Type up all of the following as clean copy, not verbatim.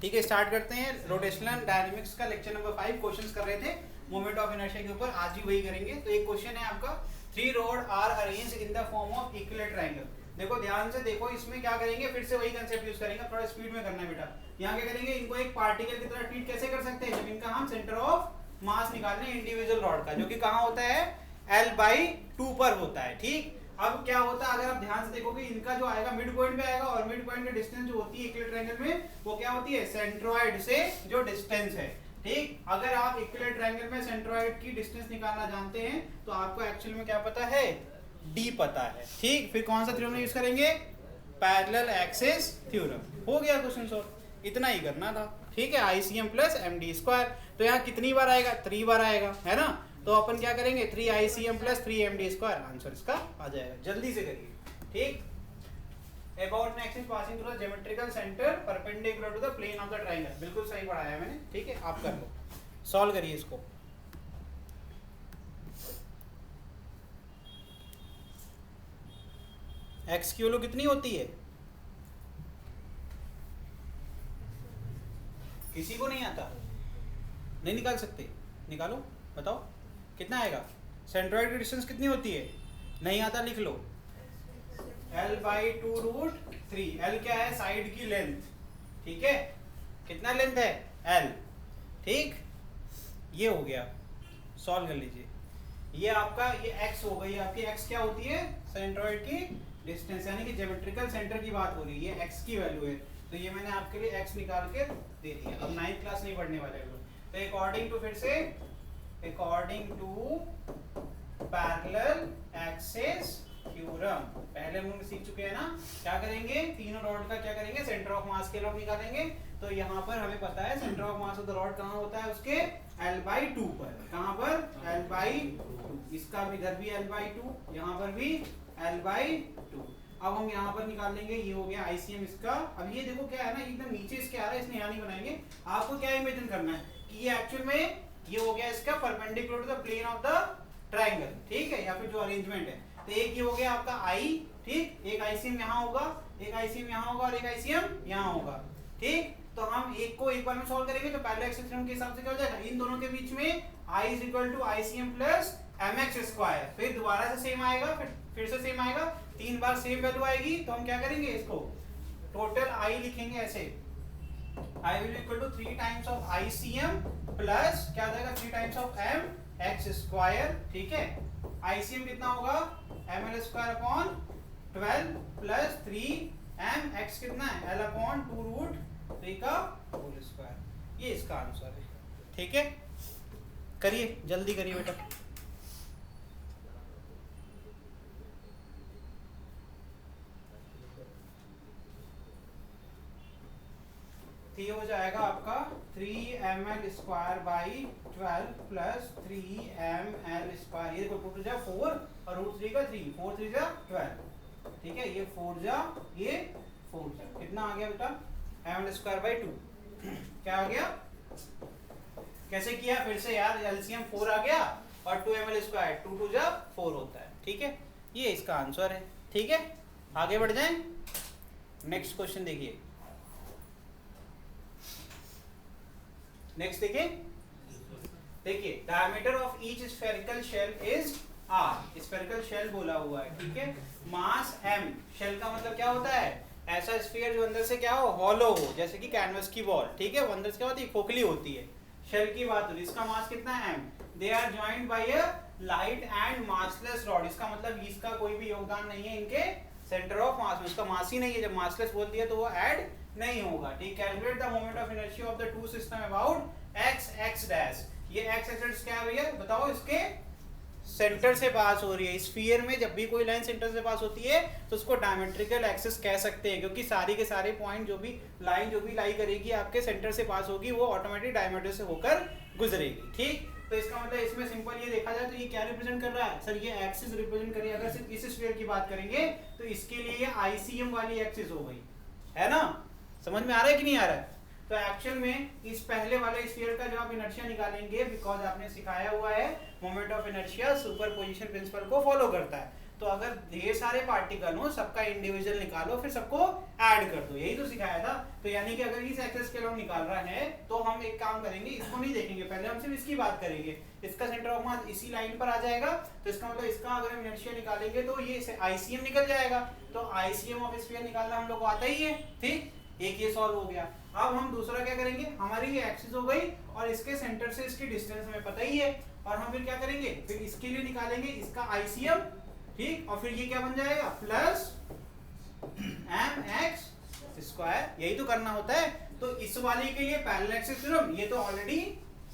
ठीक है, स्टार्ट करते हैं। रोटेशनल डायनेमिक्स का लेक्चर नंबर 5 क्वेश्चंस कर रहे थे मोमेंट ऑफ इनर्शिया के ऊपर, आज भी वही करेंगे। तो एक क्वेश्चन है आपका, 3 rod are arranged in the form of equilateral triangle. देखो ध्यान से देखो, इसमें क्या करेंगे, फिर से वही कंसेप्ट यूज करेंगे, थोड़ा स्पीड में करना है बेटा। यहाँ क्या करेंगे, इनको एक पार्टिकल की तरह ट्रीट कैसे कर सकते हैं, जब इनका हम सेंटर ऑफ मास निकालने इंडिविजुअल रॉड का, जो कि कहाँ होता है, L/2 पर होता है। ठीक, अब क्या होता है, अगर आप ध्यान से देखोगे, इनका जो आएगा मिड पॉइंट पे आएगा, और मिड पॉइंट की डिस्टेंस जो होती है इक्विलेटरल ट्रायंगल में, वो क्या होती है, सेंट्रोइड से जो डिस्टेंस है। ठीक, अगर आप इक्विलेटरल ट्रायंगल में सेंट्रोइड की डिस्टेंस निकालना जानते हैं तो आपको एक्चुअल में क्या पता है, डी पता है। ठीक, फिर कौन सा थ्योरम यूज करेंगे, पैरेलल एक्सिस थ्योरम। हो गया क्वेश्चन सॉल्व, इतना ही करना था। ठीक है, ICM प्लस MD²। तो यहाँ कितनी बार आएगा, 3 बार आएगा, है ना। तो अपन क्या करेंगे, 3 ICM प्लस 3 MD², आंसर इसका आ जाएगा। जल्दी से करिए। ठीक, about next is passing through the geometrical centre perpendicular to the plane of the triangle. बिल्कुल सही पढ़ाया है मैंने। ठीक है, आप कर लो, सॉल्व करिए इसको। एक्स की वैल्यू कितनी होती है, किसी को नहीं आता, नहीं निकाल सकते, निकालो, बताओ कितना आएगा। सेंट्रोइड की डिस्टेंस कितनी होती है, नहीं आता, लिख लो, L/2√3। L क्या है, साइड की लेंथ। ठीक है, कितना लेंथ है, L। ठीक, ये हो गया, सॉल्व कर लीजिए। ये आपका, ये x हो गई आपकी, x क्या होती है, सेंट्रोइड की डिस्टेंस, यानी कि ज्योमेट्रिकल सेंटर की बात हो रही है, ये x की वैल्यू है। तो ये मैंने आपके लिए x निकाल के दे दिया। अब 9th क्लास नहीं पढ़ने वाले लोग। तो अकॉर्डिंग टू, फिर से according to parallel axis theorem, पहले हम लोग सीख चुके हैं ना। क्या करेंगे, तीनों रॉड का क्या करेंगे, सेंटर ऑफ मास के लोग निकालेंगे। तो यहाँ पर हमें पता है centre of mass of the rod कहाँ होता है, उसके L/2 पर। कहाँ पर, L/2। इसका भी इधर भी L/2, यहाँ पर भी L/2। अब हम यहाँ पर निकाल लेंगे, ये हो गया ICM इसका। अब ये देखो क्या है ना, एकदम नीचे इसके आ रहा है, इसने यहाँ नहीं बनाएंगे। आपको क्या इमेजिन करना है कि ये एक्चुअल में ये हो गया इसका perpendicular to the plane of the triangle. ठीक है, या फिर जो अरेंजमेंट है। तो एक ये हो गया आपका I। ठीक, एक ICM यहाँ होगा, एक ICM यहाँ होगा, और एक ICM यहाँ होगा। ठीक, तो हम एक को एक बार में सॉल्व करेंगे तो पैरेलल एक्सिस थ्योरम के हिसाब से क्या हो जाएगा, इन दोनों के बीच में I = ICM प्लस MX²। फिर दोबारा से सेम आएगा, फिर से सेम आएगा, 3 बार सेम वैल्यू आएगी। तो हम क्या करेंगे, इसको टोटल I लिखेंगे ऐसे, I will equal to 3 times of ICM plus क्या आ जाएगा, 3 times of MX²। ठीक है, ICM कितना होगा, ML²/12 प्लस 3MX कितना है, L/2√3 का होल स्क्वायर। ये इसका आंसर है। ठीक है, करिए, जल्दी करिए बेटा। ये हो जाएगा आपका 3mL²/12 प्लस 3mL²। ये देखो 2 जा 4 और √3 का 3, 4 3 जा 12। ठीक है, ये 4 जा, ये 4 जा, कितना आ गया बेटा, mL²/2। क्या आ गया, कैसे किया, फिर से यार, LCM 4 आ गया और 2mL², 2 2 जा 4 होता है। ठीक है, ये इसका आंसर है। ठीक है, आगे बढ़ जाएं, नेक्स्ट क्वेश्चन देखिए। नेक्स्ट देखिए, diameter of each spherical shell is R। Spherical shell बोला हुआ है। ठीक है, मास M। शेल का मतलब क्या होता है, ऐसा स्फीयर जो अंदर से क्या हो, हॉलो हो, जैसे कि कैनवस की बॉल। ठीक है, वो अंदर से क्या होती है, खोखली होती है। शेल की बात हो रही है, इसका मास कितना है, M। They are joined by a light and massless rod. इसका मतलब इसका कोई भी योगदान नहीं है इनके सेंटर ऑफ मास में, उसका मास ही नहीं है। जब मासलेस बोल दिया तो वो ऐड नहीं होगा। ठीक, calculate the moment of inertia of the two system about x ये x एक्सिस क्या है भैया, बताओ, इसके सेंटर से पास हो रही है। स्फीयर में जब भी कोई लाइन सेंटर से पास होती है तो उसको डायमेट्रिकल एक्सिस कह सकते हैं, क्योंकि सारी के सारे पॉइंट जो भी लाइन जो भी लाई करेगी आपके सेंटर से पास होगी, वो ऑटोमेटिक डायमीटर से होकर गुजरेगी। ठीक, तो इसका मतलब इसमें सिंपल ये देखा जाए तो ये क्या रिप्रेजेंट कर रहा है, सर ये एक्सिस रिप्रेजेंट करिए। अगर सिर्फ इस स्फीयर की बात करेंगे तो इसके लिए ये ICM वाली एक्सिस हो गई, है ना। समझ में आ रहा है कि नहीं आ रहा है। तो एक्चुअल में इस पहले वाले स्फीयर का जो आप इनर्शिया निकालेंगे, बिकॉज आपने सिखाया हुआ है moment of inertia superposition principle को फॉलो करता है। तो अगर ढेर सारे पार्टिकल हो सबका इंडिविजुअल निकालो फिर सबको ऐड कर दो, यही तो सिखाया था। तो यानी कि अगर इस एक्सेस के लोग निकाल रहा है तो हम एक काम करेंगे, इसको नहीं देखेंगे, पहले हम सिर्फ इसकी बात करेंगे। इसका सेंटर ऑफ मास इसी लाइन पर आ जाएगा, तो इसका मतलब इसका अगर हम इनर्शिया निकालेंगे तो ये आईसीएम निकल जाएगा। तो आईसीएम ऑफ स्फीयर निकालना हम लोग को आता ही है, ठीक। एक ये सॉल्व हो गया। अब हम दूसरा क्या करेंगे, हमारी ये एक्सिस हो गई और इसके सेंटर से इसकी डिस्टेंस हमें पता ही है, और हम फिर क्या करेंगे, फिर इसके लिए निकालेंगे इसका आईसीएम, ठीक। और फिर ये क्या बन जाएगा, प्लस mx स्क्वायर, यही तो करना होता है। तो इस वाले के लिए पैरेलल एक्सिस थ्योरम, ये तो ऑलरेडी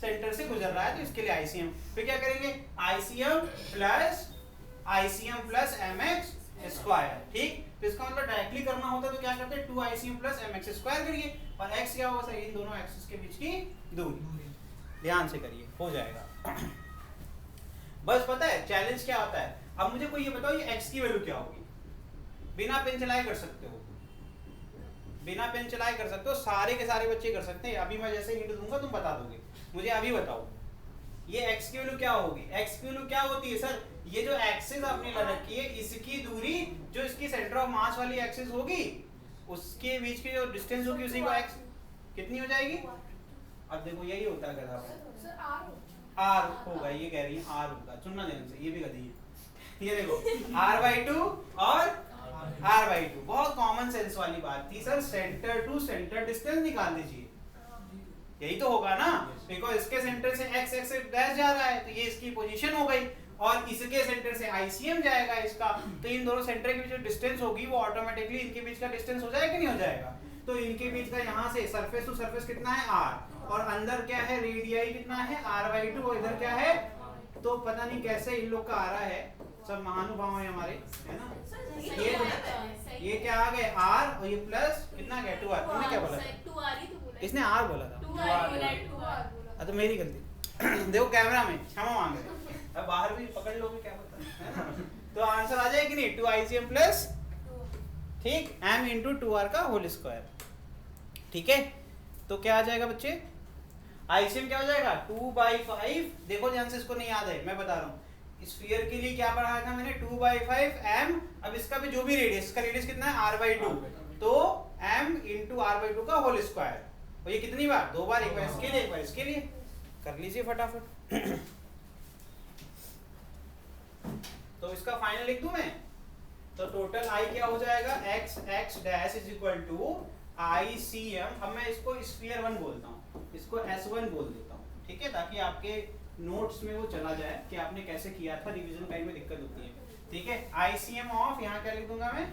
सेंटर से गुजर रहा है तो इसके लिए आईसीएम, फिर क्या करेंगे आईसीएम प्लस mx स्क्वायर, ठीक। तो इसका मतलब डायरेक्टली करना होता है तो क्या करते हैं 2ICM प्लस mx स्क्वायर करिए, और x क्या होगा सर, इन दोनों एक्सिस के बीच की दूरी, ध्यान से करिए, हो जाएगा। बस पता है चैलेंज क्या होता है। अब मुझे कोई ये बताओ ये x की वैल्यू क्या होगी, बिना पेन चलाए कर सकते हो, बिना पेन चलाए कर सकते हो, सारे के सारे बच्चे कर सकते हैं। अभी मैं जैसे हिंट दूंगा तुम बता दोगे, मुझे अभी बताओ ये x की वैल्यू क्या होगी। x की वैल्यू क्या होती है सर, ये जो एक्सिस आपने ले रखी है इसकी दूरी जो इसकी सेंटर ऑफ मास वाली एक्सिस होगी उसके बीच की जो डिस्टेंस होगी उसी को x कितनी हो जाएगी। अब देखो यही होता है गधा, r होगा, ये कह रही है r होगा, सुनना ध्यान से, ये भी गधी है। ये देखो r/2 और r/2, बहुत कॉमन सेंस वाली बात थी sir, centre to centre distance निकाल दीजिए, यही तो होगा ना, बिकॉज इसके सेंटर से x एक्सिस डैश जा रहा है तो ये इसकी पोजीशन हो गई, और इसके सेंटर से आईसीएम जाएगा इसका, तो इन दोनों सेंटर के बीच जो डिस्टेंस होगी वो ऑटोमेटिकली इनके बीच का डिस्टेंस हो जाएगा कि नहीं हो जाएगा। तो इनके बीच का यहाँ से सरफेस टू सरफेस कितना है r, और अंदर क्या है रेडियाई कितना है r/2, और इधर क्या है, तो पता नहीं कैसे इन लोग का आ रहा है, सब महानुभाव है हमारे, है ना। ये क्या आ गए r, और ये प्लस कितना गया 2r, तुमने क्या बोला, इसने r बोला था, तो मेरी गलती। देखो कैमरा में क्षमा मांग रहे, अब बाहर भी पकड़ लोगे क्या पता, है ना। तो आंसर आ जाएगा कि नहीं 2ICM प्लस, ठीक, m इंटू 2r का होल स्क्वायर, ठीक है। तो क्या आ जाएगा बच्चे, ICM क्या हो जाएगा 2/5, देखो ध्यान से, इसको नहीं याद है मैं बता रहा हूँ, स्फीयर के लिए क्या पढ़ाया था मैंने 2/5 m, अब इसका भी जो भी रेडियस, इसका रेडियस कितना है r/2, तो m इंटू r/2 का होल स्क्वायर, और ये कितनी बार, 2 बार, एक बार इसके लिए एक बार इसके लिए, कर लीजिए फटाफट। तो इसका फाइनल लिख दूं मैं, तो टोटल I क्या हो जाएगा x dash is equal to ICM, अब मैं इसको स्फीयर 1 बोलता हूँ, इसको S1 बोल देता हूँ, ठीक है, ताकि आपके नोट्स में वो चला जाए कि आपने कैसे किया था, रिवीजन टाइम में दिक्कत होती है, ठीक है। ICM ऑफ, यहाँ क्या लिख दूंगा मैं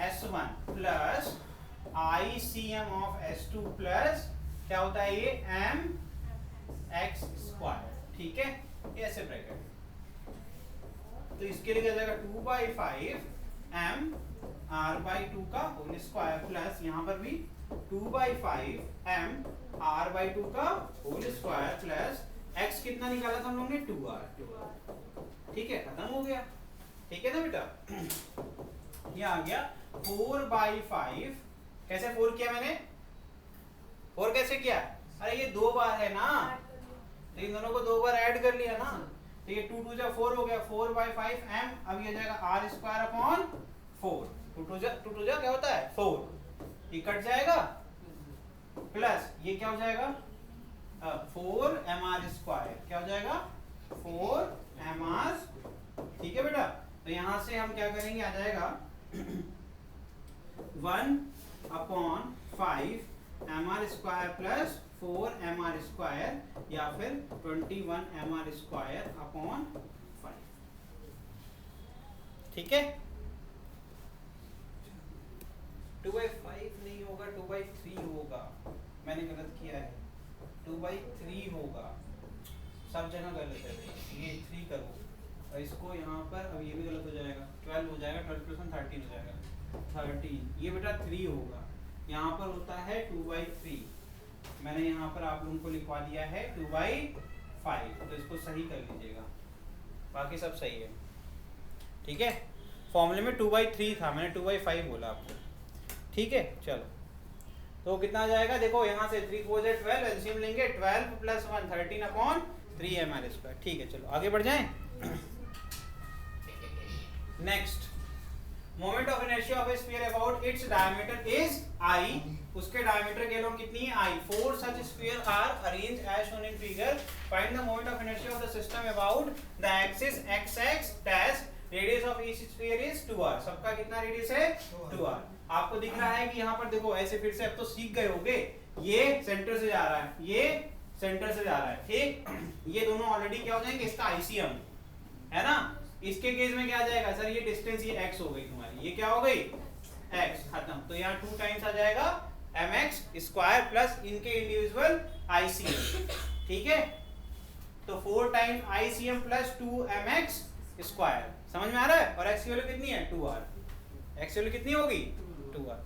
S1 plus ICM of S2 plus क्या होता है ये mx स्क्वायर, ठीक है, ये ऐसे ब्रैकेट, तो इसके लिए क्या जाएगा 2/5 m r/2 का होल स्क्वायर प्लस यहाँ पर भी 2/5 m r/2 का होल स्क्वायर प्लस x कितना निकाला था हम लोगों ने 2r, ठीक है, खत्म हो गया, ठीक है ना बेटा। ये आ गया 4/5, कैसे 4 किया मैंने, 4 कैसे किया, अरे ये 2 बार है ना, तो इन दोनों को 2 बार ऐड कर लिया ना, तो ये 2 2 4 हो गया, 4/5 m, अब ये जाएगा r स्क्वायर अपॉन 4, 2 2 क्या होता है 4, ये कट जाएगा, प्लस ये क्या हो जाएगा 4 mr स्क्वायर, क्या हो जाएगा 4 mr, ठीक है बेटा। तो यहाँ से हम क्या करेंगे, आ जाएगा 1/5 mr square plus 4 mr square, या फिर 21 mr स्क्वायर अपॉन 5, ठीक है। 2/5 नहीं होगा, 2/3 होगा, मैंने गलत किया है, 2/3 होगा, सब जगह गलत है, ये 3 करो, और इसको यहाँ पर, अब ये भी गलत हो जाएगा, 12 हो जाएगा, 12 + 1 13 हो जाएगा, 13, ये बेटा 3 होगा, यहाँ पर होता है 2/3, मैंने यहाँ पर आप लोगों को लिखवा दिया है 2/5, तो इसको सही कर लीजिएगा, बाकी सब सही है, ठीक है। फॉर्मूले में 2/3 था, मैंने 2/5 बोला आपको, ठीक है। चलो तो कितना आ जाएगा, देखो यहाँ से 3 4 12, एलसीएम लेंगे, 12 + 1 13/3 mr स्क्वायर, ठीक है। चलो आगे बढ़ जाएं। Next, moment of inertia of a sphere about its diameter is I, उसके डायमीटर की लॉन्ग कितनी है I. Four such sphere are arranged as shown in figure. Find the moment of inertia of the system about the axis xx dash. Radius of each sphere is 2r. सबका कितना radius है 2r. आपको दिख रहा है कि यहाँ पर देखो ऐसे फिर से अब तो सीख गए होगे, ये सेंटर से जा रहा है, ये सेंटर से जा रहा है, ठीक. ये दोनों ऑलरेडी क्या हो जाएंगे, इसका आईसीएम है ना. इसके केस में क्या आ जाएगा सर, ये डिस्टेंस ये x हो गई तुम्हारी, ये क्या हो गई x, खत्म. तो यहाँ 2 टाइम्स आ जाएगा mx स्क्वायर प्लस इनके इंडिविजुअल आईसीएम, ठीक है. तो 4 times ICM plus 2mx square. समझ में आ रहा है. और x की वैल्यू कितनी है 2r. x की वैल्यू कितनी होगी 2r.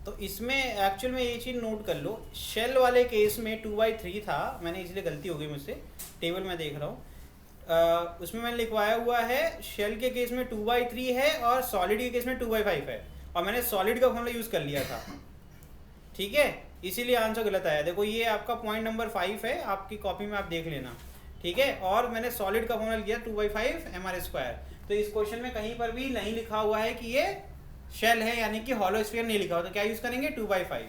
तो इसमें एक्चुअल में ये चीज़ नोट कर लो, शेल वाले केस में 2/3 था, मैंने इसलिए गलती हो गई मुझसे, टेबल में देख रहा हूँ, उसमें मैंने लिखवाया हुआ है शेल के केस में 2/3 है और सॉलिड के केस में 2/5 है, और मैंने सॉलिड का फॉर्मूला यूज़ कर लिया था, ठीक है, इसीलिए आंसर गलत आया. देखो ये आपका पॉइंट नंबर 5 है, आपकी कॉपी में आप देख लेना, ठीक है. और मैंने सॉलिड का फॉर्मूला लिया 2/5 mr². तो इस क्वेश्चन में कहीं पर भी नहीं लिखा हुआ है कि ये शेल है, यानी कि हॉलो स्फीयर नहीं लिखा हुआ, तो क्या यूज करेंगे 2/5,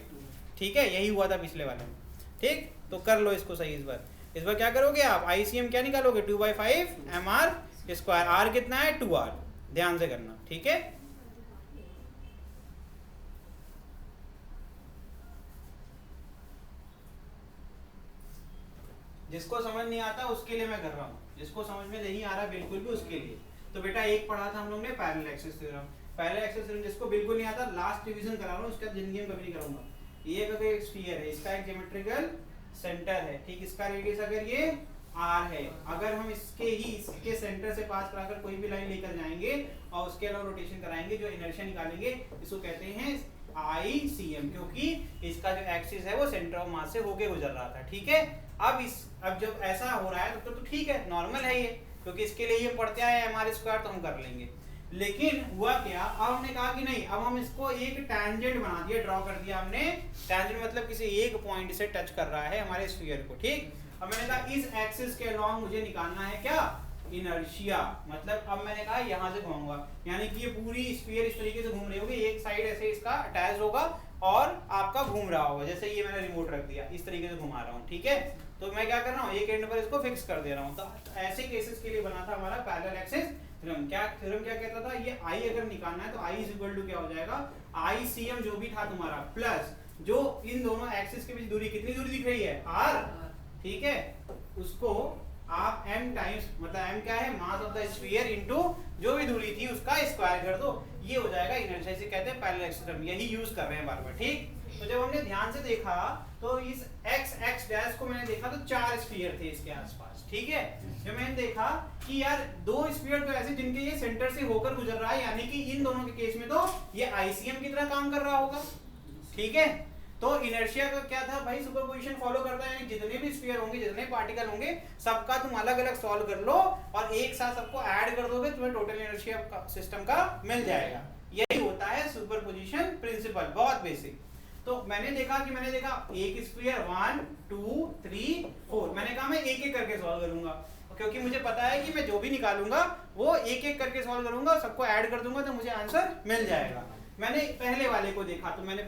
ठीक है. यही हुआ था पिछले वाले में, ठीक. तो कर लो इसको सही. इस बार क्या करोगे आप, आईसीएम क्या निकालोगे 2/5 mr². r कितना है 2r, ध्यान से करना, ठीक है. जिसको समझ नहीं आता उसके लिए मैं कर रहा हूँ, जिसको समझ में नहीं आ रहा बिल्कुल भी उसके लिए. तो बेटा एक पढ़ा था हम लोग ने parallel axis theorem. Parallel axis theorem जिसको बिल्कुल नहीं आता लास्ट रिवीजन करा रहा हूँ, उसका जिंदगी में कभी नहीं कराऊंगा. ये अगर एक स्फीयर है, इसका एक ज्योमेट्रिकल सेंटर है, ठीक. इसका रेडियस अगर ये r है, अगर हम इसके सेंटर से पास कराकर कोई भी लाइन लेकर जाएंगे और उसके अलावा रोटेशन कराएंगे, जो इनर्शिया निकालेंगे इसको कहते हैं ICM, क्योंकि इसका जो एक्सिस है वो सेंटर ऑफ मास से होके गुजर रहा था, ठीक है. अब जब ऐसा हो रहा है तो ठीक है, नॉर्मल है ये, क्योंकि इसके लिए ये पढ़ते आए mr², तो हम कर लेंगे. लेकिन हुआ क्या, अब हमने कहा कि नहीं, अब हम इसको एक टैंजेंट बना दिया, ड्रॉ कर दिया हमने. टैंजेंट मतलब किसी एक पॉइंट से टच कर रहा है हमारे स्फीयर को, ठीक. अब मैंने कहा इस एक्सिस के अलोंग मुझे निकालना है क्या, इनर्शिया. मतलब अब मैंने कहा यहाँ से घुमाऊंगा, यानी कि ये पूरी स्फीयर इस तरीके से घूम रही होगी, एक साइड ऐसे इसका अटैच होगा और आपका घूम रहा होगा, जैसे ये मैंने रिमोट रख दिया, इस तरीके से घुमा रहा हूँ, ठीक है. तो मैं क्या कर रहा हूँ, एक एंड पर इसको फिक्स कर दे रहा हूँ. तो ऐसे केसेस के लिए बना था हमारा पैरेलल एक्सिस थ्योरम. थ्योरम क्या कहता था, ये I अगर निकालना है तो I इज इक्वल टू क्या हो जाएगा, ICM जो भी था तुम्हारा, प्लस जो इन दोनों एक्सिस के बीच दूरी, कितनी दूरी दिख रही है r, ठीक है, उसको आप m टाइम्स, मतलब m क्या है, mass of the sphere into जो भी दूरी थी उसका स्क्वायर कर दो, ये हो जाएगा इनर्शिया. इसे कहते हैं पैरेलल एक्सिस थ्योरम, यही यूज कर रहे हैं बार बार, ठीक. तो जब हमने ध्यान से देखा तो इस x डैश को मैंने देखा तो 4 स्फीयर थे इसके आसपास, ठीक है. जब मैंने देखा कि यार 2 स्फीयर तो ऐसे जिनके ये सेंटर से होकर गुजर रहा है, यानी कि इन दोनों के केस में तो ये आईसीएम की तरह काम कर रहा होगा, ठीक है. तो इनर्शिया का क्या था भाई, सुपरपोजिशन फॉलो करता है, यानी जितने भी स्फीयर होंगे, जितने पार्टिकल होंगे, सबका तुम अलग अलग सॉल्व कर लो और एक साथ सबको ऐड कर दोगे, तुम्हें टोटल इनर्शिया सिस्टम का मिल जाएगा. यही होता है सुपरपोजिशन प्रिंसिपल, बहुत बेसिक. तो मैंने देखा एक स्फीयर 1 2 3 4, मैंने कहा मैं एक एक करके सॉल्व करूंगा, क्योंकि मुझे पता है कि मैं जो भी निकालूंगा वो एक एक करके सॉल्व करूंगा, सबको ऐड कर दूंगा तो मुझे आंसर मिल जाएगा. मैंने पहले वाले को देखा तो मैंने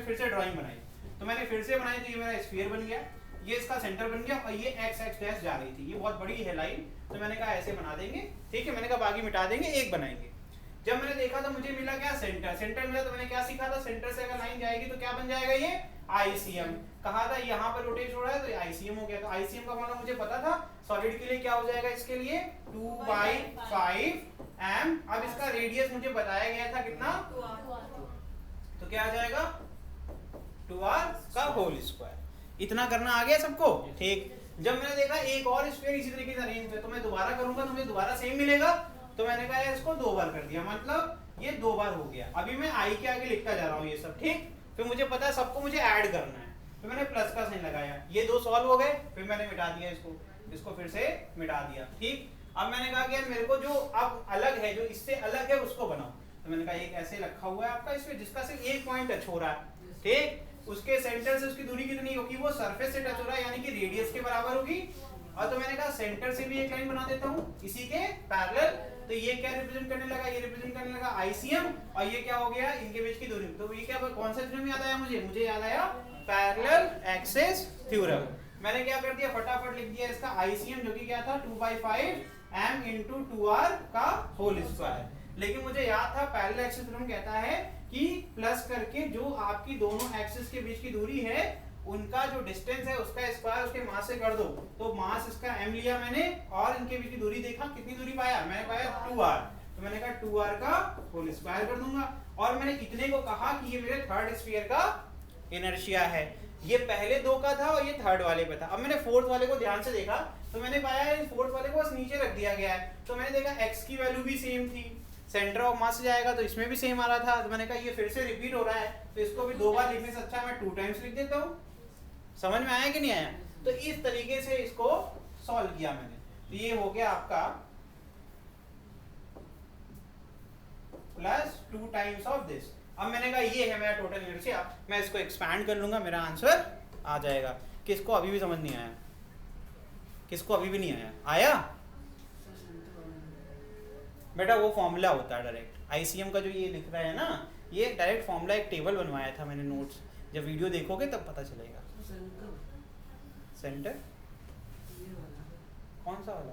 फिर से ड्राइंग बनाई, तो मैंने फिर से बनाई तो ये मेरा स्फीयर बन गया, ये इसका सेंटर बन गया और ये x डैश जा रही थी, ये बहुत बड़ी है लाइन, तो मैंने कहा ऐसे बना देंगे, ठीक है. मैंने कहा बाकी मिटा देंगे, एक बनाएंगे. जब मैंने देखा तो मुझे मिला क्या, सेंटर मिला. तो मैंने क्या सीखा था, सेंटर से अगर लाइन जाएगी तो क्या बन जाएगा, ये ICM. कहा था यहाँ पर रोटेट हो रहा है तो ICM हो गया. तो ICM का मतलब मुझे पता था, सॉलिड के लिए क्या हो जाएगा, इसके लिए 2/5 m. अब इसका रेडियस मुझे बताया गया था कितना, तो क्या आ जाएगा 2r का होल स्क्वायर. इतना करना आ गया सबको, ठीक. जब मैंने देखा एक और स्फीयर इसी तरीके से अरेंज है, तो मैं दोबारा करूंगा तो मुझे दोबारा सेम मिलेगा, तो मैंने कहा यार इसको 2 बार कर दिया, मतलब ये 2 बार हो गया. अभी मैं I के आगे लिखता जा रहा हूँ ये सब, ठीक. फिर मुझे पता है सबको मुझे ऐड करना है, फिर मैंने प्लस का साइन लगाया, ये 2 सॉल्व हो गए, फिर मैंने मिटा दिया इसको फिर से मिटा दिया, ठीक. अब मैंने कहा कि यार मेरे को जो अब अलग है, जो इससे अलग है उसको बनाओ. तो मैंने कहा एक ऐसे रखा हुआ है आपका इसमें, जिसका सिर्फ एक पॉइंट टच हो रहा है, ठीक. उसके सेंटर से उसकी दूरी कितनी होगी, वो सरफेस से टच हो रहा है यानी कि रेडियस के बराबर होगी। और तो मैंने कहा सेंटर से भी एक लाइन बना देता हूँ इसी के पैरेलल, तो ये क्या रिप्रेजेंट करने लगा, ये रिप्रेजेंट करने लगा आईसीएम, और ये क्या हो गया, इनके बीच की दूरी। तो ये क्या, कौन सा थ्योरम याद आया मुझे याद आया पैरेलल एक्सिस थ्योरम। मैंने क्या कर दिया, फटाफट लिख दिया इसका आईसीएम, जो कि क्या था 2/5 m × 2r का होल स्क्वायर। लेकिन मुझे याद था पैरेलल एक्सिस थ्योरम कहता है कि प्लस करके जो आपकी दोनों एक्सिस के बीच की दूरी है उनका जो डिस्टेंस है उसका स्क्वायर उसके मास से कर दो। तो मास इसका m लिया मैंने और इनके बीच की दूरी देखा, कितनी दूरी पाया, मैंने पाया 2r, तो मैंने कहा 2r का होल स्क्वायर कर दूंगा। और मैंने इतने को कहा कि ये मेरे थर्ड स्फीयर का इनर्शिया है। ये पहले दो का था और ये थर्ड वाले पे था। अब मैंने फोर्थ वाले को ध्यान से देखा तो मैंने पाया फोर्थ वाले को बस नीचे रख दिया गया है। तो मैंने देखा x की वैल्यू भी सेम थी, सेंटर ऑफ मास से जाएगा तो इसमें भी सेम आ रहा था। तो मैंने कहा ये फिर से रिपीट हो रहा है, तो इसको भी दो बार लिखने से अच्छा मैं 2 टाइम्स लिख देता हूँ। समझ में आया कि नहीं आया? तो इस तरीके से इसको सॉल्व किया मैंने। तो ये हो गया आपका प्लस 2 टाइम्स ऑफ दिस। अब मैंने कहा ये है मेरा टोटल इनर्शिया, मैं इसको एक्सपैंड कर लूंगा, मेरा आंसर आ जाएगा। किसको अभी भी समझ नहीं आया? किसको अभी भी नहीं आया? आया बेटा, वो फॉर्मूला होता है डायरेक्ट आईसीएम का, जो ये लिख रहा है ना, ये डायरेक्ट फॉर्मूला, एक टेबल बनवाया था मैंने नोट्स, जब वीडियो देखोगे तब पता चलेगा। सेंटर कौन सा वाला?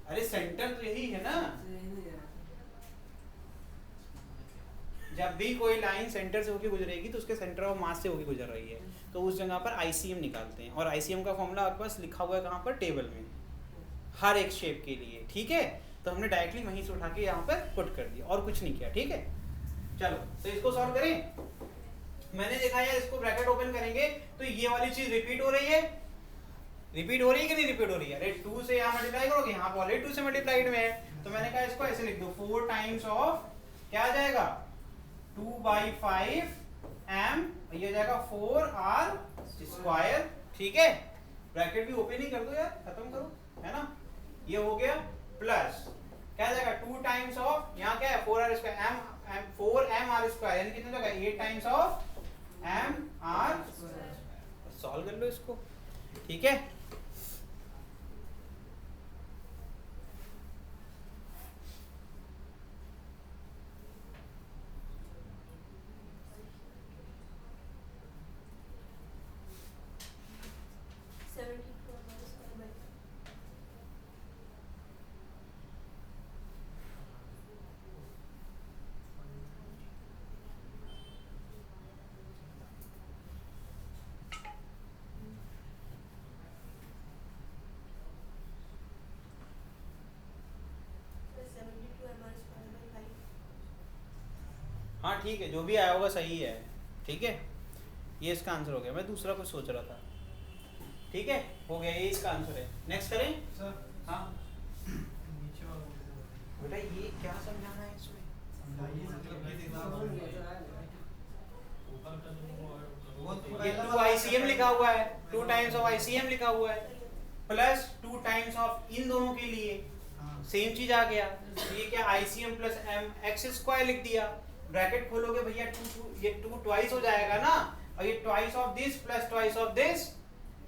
अरे सेंटर तो यही है ना, जब भी कोई लाइन सेंटर से होकर गुजरेगी तो उसके सेंटर ऑफ मास से होकर गुजर रही है, तो उस जगह पर आईसीएम निकालते हैं। और आईसीएम का फॉर्मूला आपके पास लिखा हुआ है कहाँ पर? टेबल में, हर एक शेप के लिए। ठीक है, तो हमने डायरेक्टली वहीं से उठा के यहाँ पर पुट कर दिया और कुछ नहीं किया। ठीक है, चलो तो इसको सॉल्व करें। मैंने देखा यार, इसको ब्रैकेट ओपन करेंगे तो ये वाली चीज रिपीट हो रही है, रिपीट हो रही है कि नहीं रिपीट हो रही है? अरे 2 से यहाँ मल्टीप्लाई करोगे, यहाँ पर ऑलरेडी 2 से मल्टीप्लाइड में है। तो मैंने कहा इसको ऐसे लिख दो, 4 टाइम्स ऑफ क्या आ जाएगा 2/5 m, ये हो जाएगा 4r स्क्वायर। ठीक है, ब्रैकेट भी ओपन ही कर दो यार, खत्म करो, है ना। ये हो गया प्लस क्या आ जाएगा 2 टाइम्स ऑफ, यहाँ क्या है 4r स्क्वायर, 4mr स्क्वायर, यानी कितना जाएगा 8 टाइम्स ऑफ mr। सॉल्व कर लो इसको। ठीक है, हाँ ठीक है, जो भी आया होगा सही है। ठीक है, ये इसका आंसर हो गया, मैं दूसरा कुछ सोच रहा था। ठीक है, हो गया, ये इसका आंसर है। नेक्स्ट करें सर। हाँ बेटा, ये क्या समझाना है इसमें? ये 2 ICM लिखा हुआ है, 2 टाइम्स ऑफ ICM लिखा हुआ है, प्लस 2 टाइम्स ऑफ इन दोनों के लिए सेम चीज आ गया। ये क्या ICM plus m x square लिख दिया, ब्रैकेट खोलोगे भैया 2 ये 2 ट्वाइस हो जाएगा ना, और ये twice of this plus twice of this.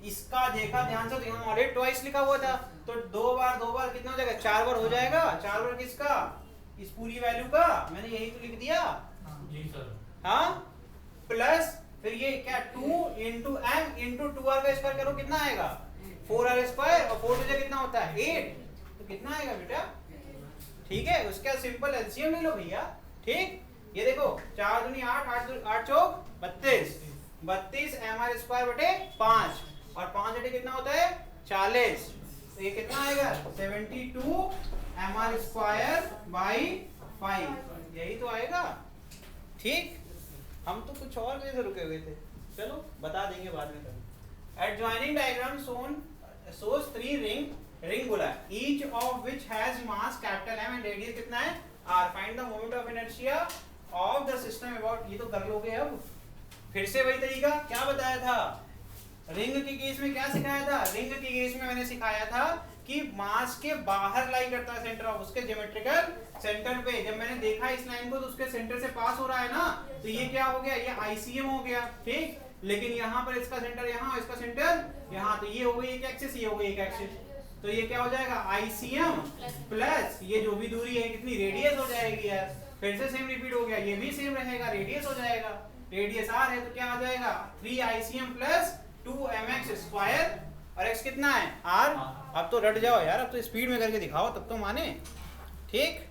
इसका देखा ध्यान से तो यहाँ ऑलरेडी ट्वाइस लिखा हुआ था, तो दो बार कितना हो जाएगा, 4 बार हो जाएगा। 4 बार किसका, इस पूरी वैल्यू का, मैंने यही तो लिख दिया जी सर। हाँ, प्लस फिर ये क्या 2 इंटू m इंटू 2r का स्क्वायर करो, कितना आएगा 4r स्क्वायर, और 4 से कितना होता है 8, तो कितना आएगा बेटा? ठीक है, उसका सिंपल एलसीएम ले लो भैया। ठीक, ये देखो 4 दूनी 8, 8 चौक 32, 32 mr स्क्वायर बटे 5, और 5 बटे कितना होता है 40, तो ये कितना आएगा 72 mr स्क्वायर बाई 5, यही तो आएगा। ठीक, हम तो कुछ और वजह से रुके हुए थे, चलो बता देंगे बाद में कभी। एडजॉइनिंग डायग्राम shows 3 रिंग बोला, each of which has mass capital M and radius कितना है r, find the moment of inertia of the system about, ये तो कर लोगे। अब फिर से वही तरीका, क्या बताया था रिंग के केस में, क्या सिखाया था? रिंग के केस में मैंने सिखाया था कि मास के बाहर लाई करता है सेंटर ऑफ उसके ज्योमेट्रिकल सेंटर पे। जब मैंने देखा इस लाइन को तो उसके सेंटर से पास हो रहा है ना, तो ये क्या हो गया, ये आईसीएम हो गया, ठीक। लेकिन यहाँ पर इसका सेंटर यहाँ, इसका सेंटर यहाँ, तो ये हो गई एक एक्सिस, ये हो गई एक एक्सिस, तो ये क्या हो जाएगा आईसीएम प्लस ये जो भी दूरी है कितनी रेडियस हो जाएगी यार, फिर से सेम रिपीट हो गया, ये भी सेम रहेगा, रेडियस हो जाएगा, रेडियस आर है तो क्या आ जाएगा 3 ICM प्लस 2mx स्क्वायर, और x कितना है r। अब तो रट जाओ यार, अब तो स्पीड में करके दिखाओ तब तो माने, ठीक।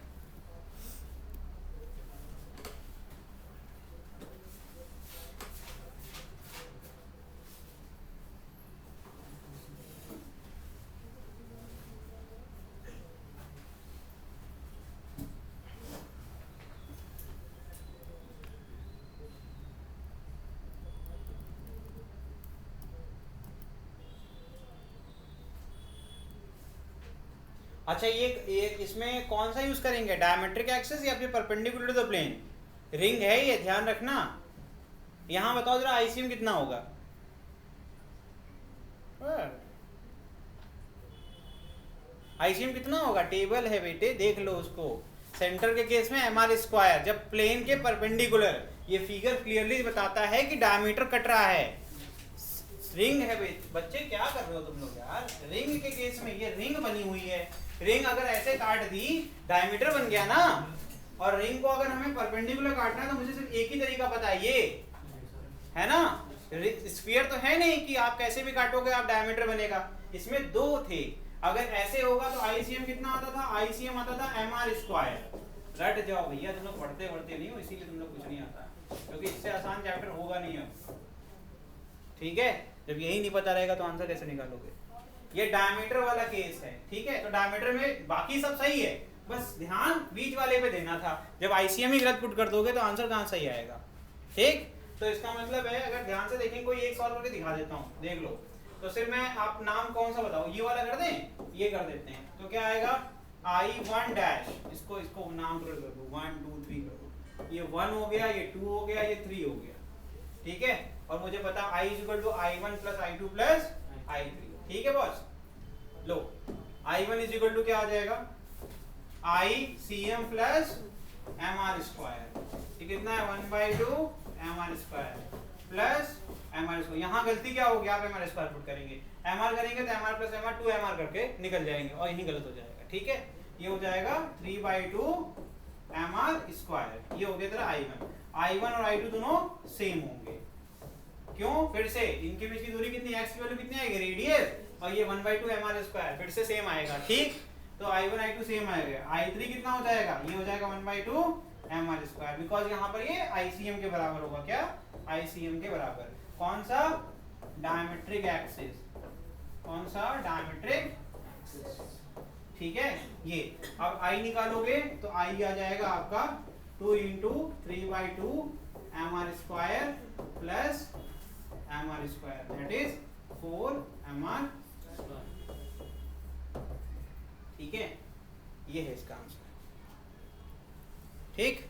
अच्छा ये इसमें कौन सा यूज करेंगे, डायमेट्रिक एक्सिस या फिर perpendicular to the plane. Ring है ये, ध्यान रखना। यहां बताओ जरा आईसीएम कितना होगा, आईसीएम कितना होगा, टेबल है बेटे देख लो उसको। सेंटर के केस में mr स्क्वायर, जब प्लेन के परपेंडिकुलर, ये फिगर क्लियरली बताता है कि डायमीटर कट रहा है। रिंग है बच्चे, क्या कर रहे हो तुम लोग यार। रिंग के केस में ये रिंग बनी हुई है, रिंग अगर ऐसे काट दी डायमीटर बन गया ना, और रिंग को अगर हमें परपेंडिकुलर काटना है तो मुझे सिर्फ एक ही तरीका पता है, ये है ना। स्फीयर तो है नहीं कि आप कैसे भी काटोगे आप डायमीटर बनेगा, इसमें दो थे। अगर ऐसे होगा तो आईसीएम कितना आता था, आईसीएम आता था mr स्क्वायर। रट जाओ भैया, तुम लोग पढ़ते नहीं हो इसीलिए तुम लोग कुछ नहीं आता, क्योंकि इससे आसान चैप्टर होगा नहीं अब, ठीक है। जब यही नहीं पता रहेगा तो आंसर कैसे निकालोगे। ये डायमीटर वाला केस है, ठीक है। तो डायमीटर में बाकी सब सही है, बस ध्यान बीच वाले पे देना था। जब आईसीएम ही गलत पुट कर दोगे तो आंसर कहाँ सही आएगा, ठीक। तो इसका मतलब है, अगर ध्यान से देखें, कोई एक सॉल्व करके दिखा देता हूँ, देख लो। तो सिर्फ मैं, आप नाम कौन सा बताओ, ये वाला कर दें, ये कर देते हैं, तो क्या आएगा I1 डैश, इसको नाम कर दो 1 2 3 कर दो, ये 1 हो गया, ये 2 हो गया, ये 3 हो गया, ठीक है। और मुझे पता I = I1 + I2 + I3, ठीक है बॉस। लो I1 = क्या आ जाएगा, ICM प्लस mr स्क्वायर, ये कितना है 1/2 mr square plus mr square. यहाँ गलती क्या होगी, आप mr स्क्वायर पुट करेंगे, mr करेंगे तो mr + mr 2mr करके निकल जाएंगे, और यही गलत हो जाएगा, ठीक है। ये हो जाएगा 3/2 mr स्क्वायर, ये हो गया तेरा I1 और I2 दोनों सेम होंगे। क्यों, फिर से इनके बीच की दूरी कितनी, x की वैल्यू कितनी आएगी, रेडियस, और ये 1/2 mr स्क्वायर फिर से सेम आएगा, ठीक। तो I1 I2 सेम आएगा। I3 कितना हो जाएगा, ये हो जाएगा 1/2 mr स्क्वायर, बिकॉज यहाँ पर ये ICM के बराबर होगा, क्या ICM के बराबर। कौन सा, डायमेट्रिक एक्सिस, कौन सा डायमेट्रिक एक्सिस, ठीक है। ये अब I निकालोगे तो I आ जाएगा आपका 2 × 3/2 mr square plus mr square, that is 4 mr square, ठीक है। ये है इसका आंसर, ठीक।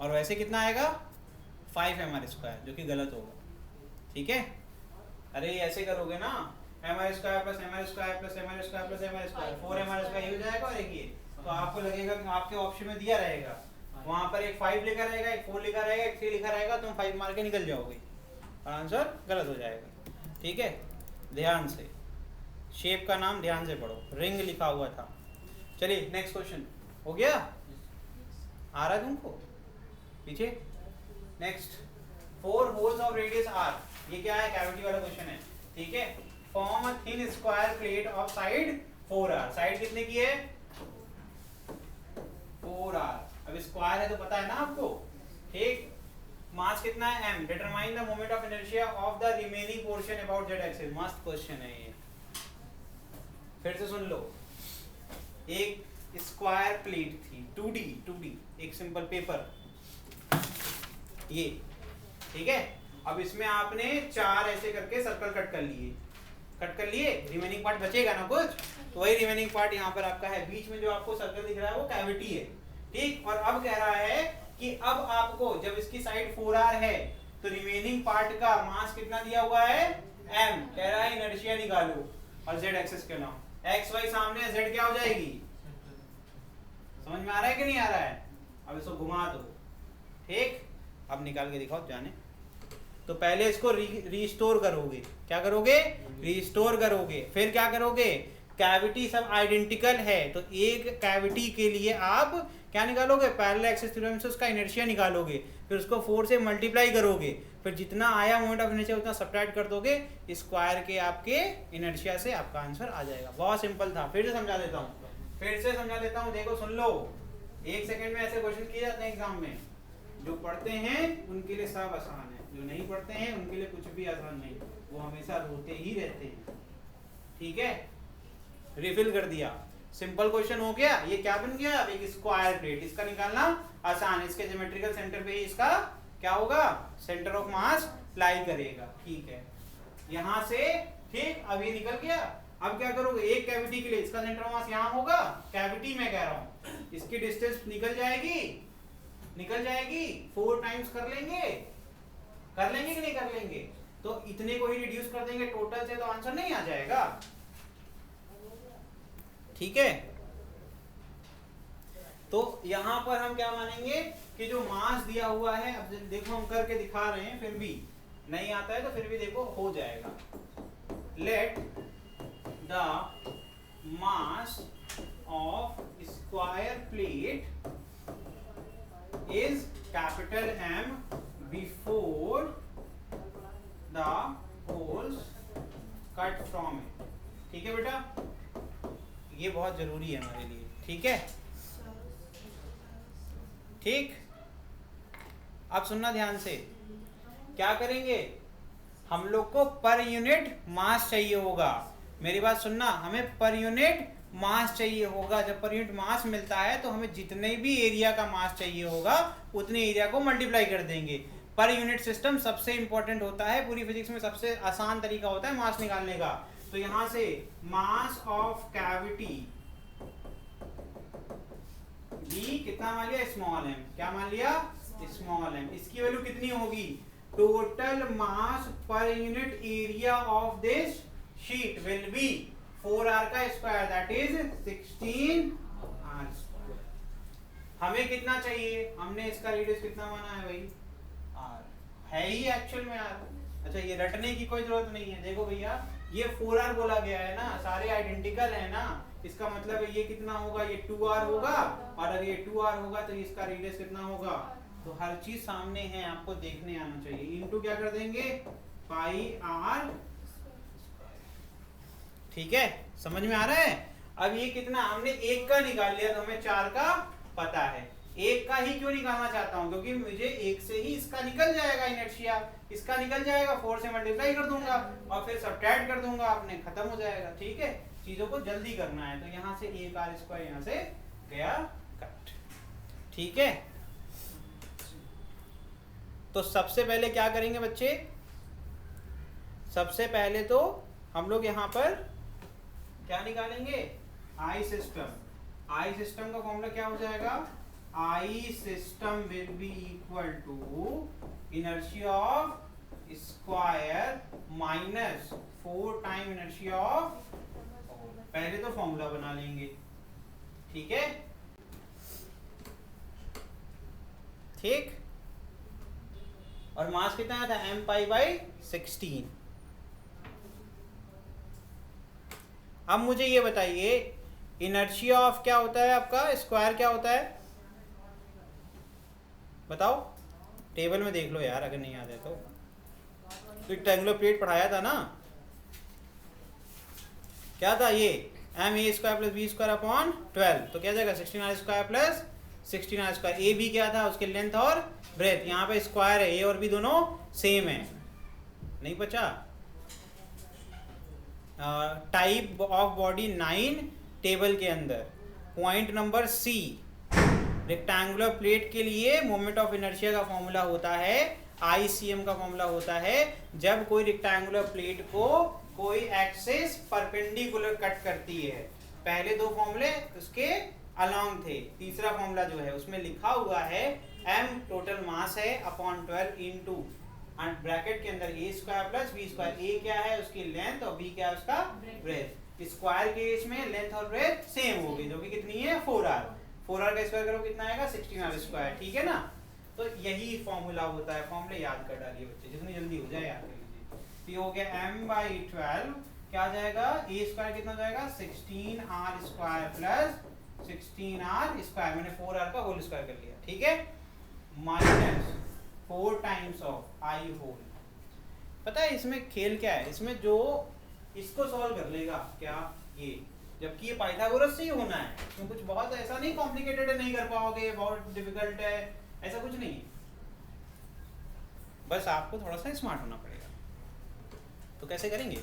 और वैसे कितना आएगा 5 mr स्क्वायर, जो कि गलत होगा, ठीक है। अरे ऐसे करोगे ना, mr square plus mr square plus mr square plus mr square, 4 mr square हो जाएगा, और एक ये, तो आपको लगेगा कि आपके ऑप्शन में दिया रहेगा, वहां पर एक 5 लिखा रहेगा, एक 4 लिखा रहेगा, एक 3 लिखा रहेगा, तुम 5 मार के निकल जाओगे और आंसर गलत हो जाएगा, ठीक है। ध्यान से, शेप का नाम ध्यान से पढ़ो, रिंग लिखा हुआ था। चलिए नेक्स्ट क्वेश्चन, हो गया, आ रहा है तुमको पीछे। Next, 4 holes of radius r, ये क्या है, कैविटी वाला क्वेश्चन है, ठीक है। Form a thin square plate of side 4r, side कितने की है 4r, अब स्क्वायर है तो पता है ना आपको, ठीक। मास कितना है m, determine the moment of inertia of the remaining portion about z axis. मस्त क्वेश्चन है ये, फिर से सुन लो। एक स्क्वायर प्लेट थी, 2D एक सिंपल पेपर, ये, ठीक है। अब इसमें आपने 4 ऐसे करके सर्कल कट कर लिए, रिमेनिंग पार्ट बचेगा ना कुछ, तो वही रिमेनिंग पार्ट यहाँ पर आपका है। बीच में जो आपको सर्कल दिख रहा है वो कैविटी है, ठीक। और अब कह रहा है कि अब आपको जब इसकी साइड 4r है तो रिमेनिंग पार्ट का मास कितना दिया हुआ है m, कह रहा है इनर्शिया निकालो और z एक्सिस के नाम, एक्स वाई सामने है, जेड क्या हो जाएगी? समझ में आ रहा है कि नहीं आ रहा है? अब इसको घुमा दो, ठीक, अब निकाल के दिखाओ जाने। तो पहले इसको रीस्टोर करोगे, क्या करोगे? रीस्टोर करोगे, फिर क्या करोगे? कैविटी सब आइडेंटिकल है तो एक कैविटी के लिए आप क्या निकालोगे? पैरेलल एक्सिस थ्योरम से उसका इनर्शिया निकालोगे, फिर उसको 4 से मल्टीप्लाई करोगे, फिर जितना आया मोमेंट ऑफ इनर्शिया उतना सब्ट्रैक्ट कर दोगे, स्क्वायर के आपके इनर्शिया से आपका आंसर आ जाएगा। बहुत सिंपल था। फिर से समझा देता हूँ, देखो सुन लो, 1 सेकंड में ऐसे क्वेश्चन किए जाते हैं एग्जाम में। जो पढ़ते हैं उनके लिए सब आसान है, जो नहीं पढ़ते हैं उनके लिए कुछ भी आसान नहीं, वो हमेशा रोते ही रहते हैं। ठीक है, रिफिल कर दिया, सिंपल क्वेश्चन हो गया। ये क्या बन गया? अब एक स्क्वायर प्लेट, इसका निकालना आसान, इसके ज्योमेट्रिकल सेंटर पे ही इसका क्या होगा? सेंटर ऑफ मास लाई करेगा। ठीक है, यहां से ठीक, अब ये निकल गया। अब क्या करोगे? एक कैविटी के लिए इसका सेंटर ऑफ मास यहां होगा, कैविटी में कह रहा हूं, इसकी डिस्टेंस निकल जाएगी 4 टाइम्स कर लेंगे कि नहीं कर लेंगे? तो इतने को ही रिड्यूस कर देंगे टोटल से, तो आंसर नहीं आ जाएगा। ठीक है, तो यहां पर हम क्या मानेंगे कि जो मास दिया हुआ है, अब देखो हम करके दिखा रहे हैं, फिर भी नहीं आता है तो फिर भी देखो हो जाएगा। Let the mass of square plate is capital M before the holes cut from it। ठीक है बेटा, ये बहुत जरूरी है हमारे लिए। ठीक है, ठीक, अब सुनना ध्यान से, क्या करेंगे? हम लोग को पर यूनिट मास चाहिए होगा। मेरी बात सुनना, हमें पर यूनिट मास चाहिए होगा। जब पर यूनिट मास मिलता है तो हमें जितने भी एरिया का मास चाहिए होगा उतने एरिया को मल्टीप्लाई कर देंगे। पर यूनिट सिस्टम सबसे इंपॉर्टेंट होता है, पूरी फिजिक्स में सबसे आसान तरीका होता है मास निकालने का। तो यहां से मास ऑफ कैविटी भी कितना मान लिया? Small M. क्या मान लिया? Small M. इसकी वैल्यू कितनी होगी? Total mass per unit area of this sheet will be 4r का square, that is 16r square. हमें कितना चाहिए? हमने इसका रेडियस कितना माना है भाई? r है ही एक्चुअल में r। अच्छा, ये रटने की कोई जरूरत नहीं है। देखो भैया, ये 4r बोला गया है ना, सारे आइडेंटिकल है ना, इसका मतलब है ये कितना होगा? ये 2r होगा, और अगर ये 2r होगा तो इसका रेडियस कितना होगा? तो हर चीज सामने है, आपको देखने आना चाहिए। इनटू क्या कर देंगे? पाई r। ठीक है, समझ में आ रहा है? अब ये कितना, हमने 1 का निकाल लिया तो हमें 4 का पता है। 1 का ही क्यों निकालना चाहता हूं? क्योंकि मुझे 1 से ही इसका निकल जाएगा इनर्शिया, इसका निकल जाएगा, 4 से मल्टीप्लाई कर दूंगा और फिर सब्ट्रैक्ट कर दूंगा, अपने खत्म हो जाएगा। ठीक है, चीजों को जल्दी करना है, तो यहाँ से 1r स्क्वायर यहाँ से गया कट। ठीक है, तो सबसे पहले क्या करेंगे बच्चे? सबसे पहले तो हम लोग यहाँ पर क्या निकालेंगे? I system. आई सिस्टम का फॉर्मूला क्या हो जाएगा? I system will be equal to inertia of square minus 4 time inertia of. पहले तो फॉर्मूला बना लेंगे। ठीक है, ठीक, और मास कितना था? m pi by 16। अब मुझे ये बताइए, इनर्शिया ऑफ क्या होता है आपका? स्क्वायर क्या होता है? बताओ, टेबल में देख लो यार, अगर नहीं याद है तो। रेक्टेंगुलर प्लेट पढ़ाया था ना, क्या था ये? M A square plus B square upon 12, तो क्या जाएगा? 16r square plus 16r square. A B क्या था? उसके लेंथ और ब्रेथ। यहाँ पे स्क्वायर है, ए और बी दोनों सेम है, नहीं बचा? टाइप ऑफ बॉडी 9 टेबल के अंदर। Point number C, rectangular plate के लिए मोमेंट ऑफ इनर्शिया का फॉर्मूला होता है, ICM का फॉर्मूला होता है, जब कोई रेक्टेंगुलर प्लेट को कोई एक्सिस परपेंडिकुलर कट करती है। पहले 2 फॉर्मूले उसके अलोंग थे, तीसरा फॉर्मूला जो है उसमें लिखा हुआ है m टोटल मास है अपॉन 12 इंटू ब्रैकेट के अंदर a square plus b square. a क्या है? उसकी लेंथ, और b क्या है? उसका ब्रेथ। स्क्वायर केस में लेंथ और ब्रेथ सेम होगी, जो कि कितनी है 4r। 4r का स्क्वायर करो कितना आएगा 16r स्क्वायर, ठीक है ना। तो यही फॉर्मूला होता है, फॉर्मूला याद कर डालिए बच्चे, जितनी जल्दी हो जाए याद कर लीजिए। तो ये हो गया m/12 क्या आ जाएगा, a स्क्वायर कितना हो जाएगा 16r square plus 16r square, मैंने 4r का होल स्क्वायर कर लिया, ठीक है, minus 4 times of i whole. पता है इसमें खेल क्या है, इसमें जो इसको सॉल्व कर लेगा क्या ये, जबकि ये पाइथागोरस से ही होना है, इसमें कुछ बहुत ऐसा नहीं कॉम्प्लिकेटेड है, नहीं कर पाओगे, बहुत डिफिकल्ट है, ऐसा कुछ नहीं है, बस आपको थोड़ा सा स्मार्ट होना पड़ेगा। तो कैसे करेंगे,